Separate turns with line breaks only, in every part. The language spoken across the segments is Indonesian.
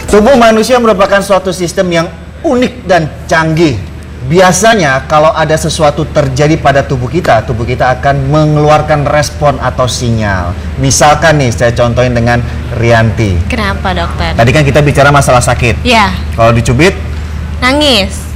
Tubuh manusia merupakan suatu sistem yang unik dan canggih. Biasanya kalau ada sesuatu terjadi pada tubuh kita akan mengeluarkan respon atau sinyal. Misalkan nih, saya contohin dengan Rianti.
Kenapa, dokter?
Tadi kan kita bicara masalah sakit.
Ya.
Kalau dicubit,
nangis.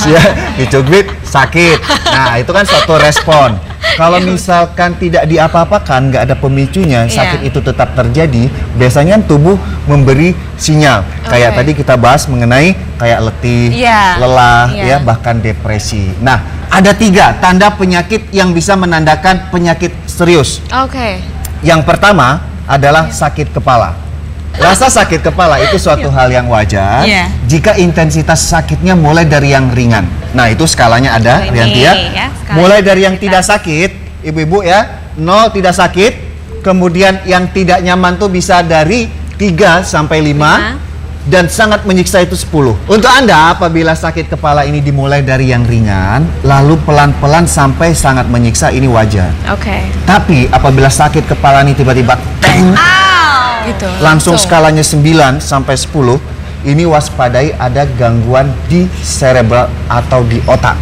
ya, dicubit sakit. Nah, itu kan suatu respon. Kalau misalkan tidak diapa-apakan, nggak ada pemicunya, sakit itu tetap terjadi, biasanya tubuh memberi sinyal. Kayak tadi kita bahas mengenai kayak letih, lelah, ya, bahkan depresi. Nah, ada 3 tanda penyakit yang bisa menandakan penyakit serius. Yang pertama adalah sakit kepala. Rasa sakit kepala itu suatu hal yang wajar jika intensitas sakitnya mulai dari yang ringan. Nah, itu skalanya ada, Rianti ya. Mulai dari yang tidak sakit, ibu-ibu ya, 0 tidak sakit. Kemudian yang tidak nyaman tuh bisa dari 3 sampai 5 dan sangat menyiksa itu 10. Untuk Anda, apabila sakit kepala ini dimulai dari yang ringan, lalu pelan-pelan sampai sangat menyiksa, ini wajar. Tapi apabila sakit kepala ini tiba-tiba gitu, langsung skalanya 9 sampai 10, ini waspadai ada gangguan di cerebral atau di otak.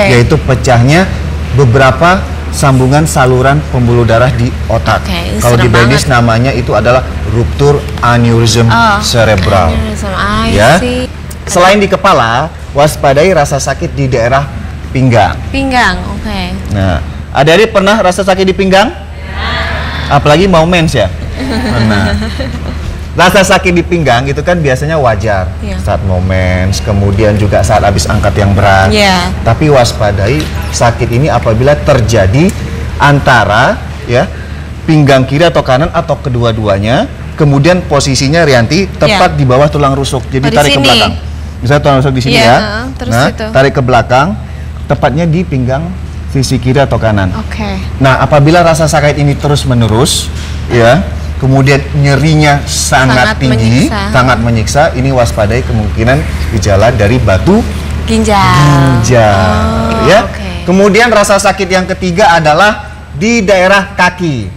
Yaitu pecahnya beberapa sambungan saluran pembuluh darah di otak. Kalau di medis namanya itu adalah ruptur aneurism cerebral. Ya. Selain di kepala, waspadai rasa sakit di daerah pinggang. Nah, adik-adik pernah rasa sakit di pinggang? Apalagi mau mens ya? Nah, rasa sakit di pinggang itu kan biasanya wajar saat mens, kemudian juga saat habis angkat yang berat. Tapi waspadai sakit ini apabila terjadi antara ya pinggang kiri atau kanan atau kedua-duanya, kemudian posisinya Rianti tepat di bawah tulang rusuk. Jadi tarik ke belakang. Misalnya tulang rusuk di sini ya. Nah, tarik ke belakang, tepatnya di pinggang sisi kiri atau kanan. Nah, apabila rasa sakit ini terus-menerus, ya, kemudian nyerinya sangat tinggi, sangat menyiksa, ini waspadai kemungkinan gejala dari batu ginjal. Ya. Kemudian rasa sakit yang ketiga adalah di daerah kaki.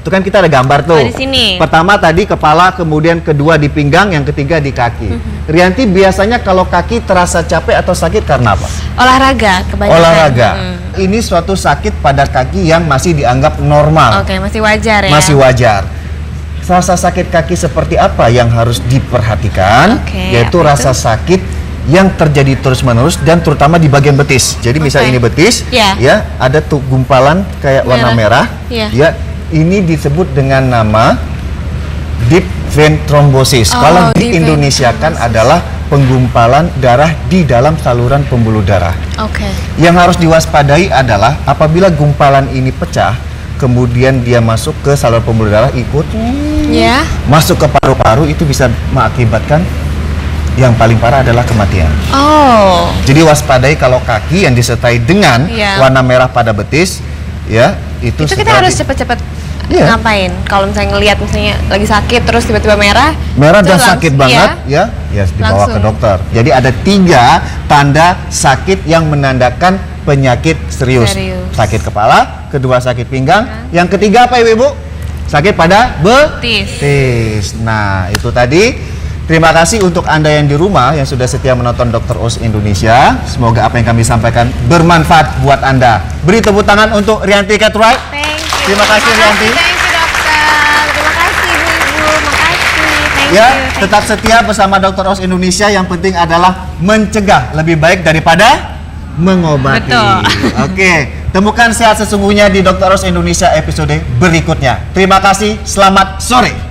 Itu kan kita ada gambar tuh.
Di sini.
Pertama tadi kepala, kemudian kedua di pinggang, yang ketiga di kaki. Rianti, biasanya kalau kaki terasa capek atau sakit karena apa?
Olahraga kebanyakan.
Olahraga. Ini suatu sakit pada kaki yang masih dianggap normal.
Masih wajar ya.
Masih wajar. Rasa sakit kaki seperti apa yang harus diperhatikan? Yaitu rasa sakit yang terjadi terus-menerus dan terutama di bagian betis. Jadi misalnya ini betis, ya, ada tuh gumpalan kayak warna merah, ya. Ini disebut dengan nama deep vein thrombosis. Kalau di Indonesia kan adalah penggumpalan darah di dalam saluran pembuluh darah. Yang harus diwaspadai adalah apabila gumpalan ini pecah, kemudian dia masuk ke saluran pembuluh darah, ikut masuk ke paru-paru, itu bisa mengakibatkan yang paling parah adalah kematian. Jadi waspadai kalau kaki yang disertai dengan warna merah pada betis, ya, itu
kita harus cepat-cepat ngapain? Kalau misalnya ngelihat misalnya lagi sakit terus tiba-tiba merah
dan sakit banget, ya dibawa ke dokter. Jadi ada 3 tanda sakit yang menandakan penyakit serius. Sakit kepala, kedua sakit pinggang, yang ketiga apa ibu? Sakit pada betis. Nah, itu tadi. Terima kasih untuk Anda yang di rumah yang sudah setia menonton Dr. Oz Indonesia. Semoga apa yang kami sampaikan bermanfaat buat Anda. Beri tepuk tangan untuk Rianti Cartwright. Terima kasih Rianti.
Thank you dokter. Terima kasih ibu-ibu. Makasih.
Ya, tetap setia bersama Dr. Oz Indonesia. Yang penting adalah mencegah lebih baik daripada mengobati. Oke, temukan sehat sesungguhnya di Dr. Oz Indonesia episode berikutnya. Terima kasih. Selamat sore.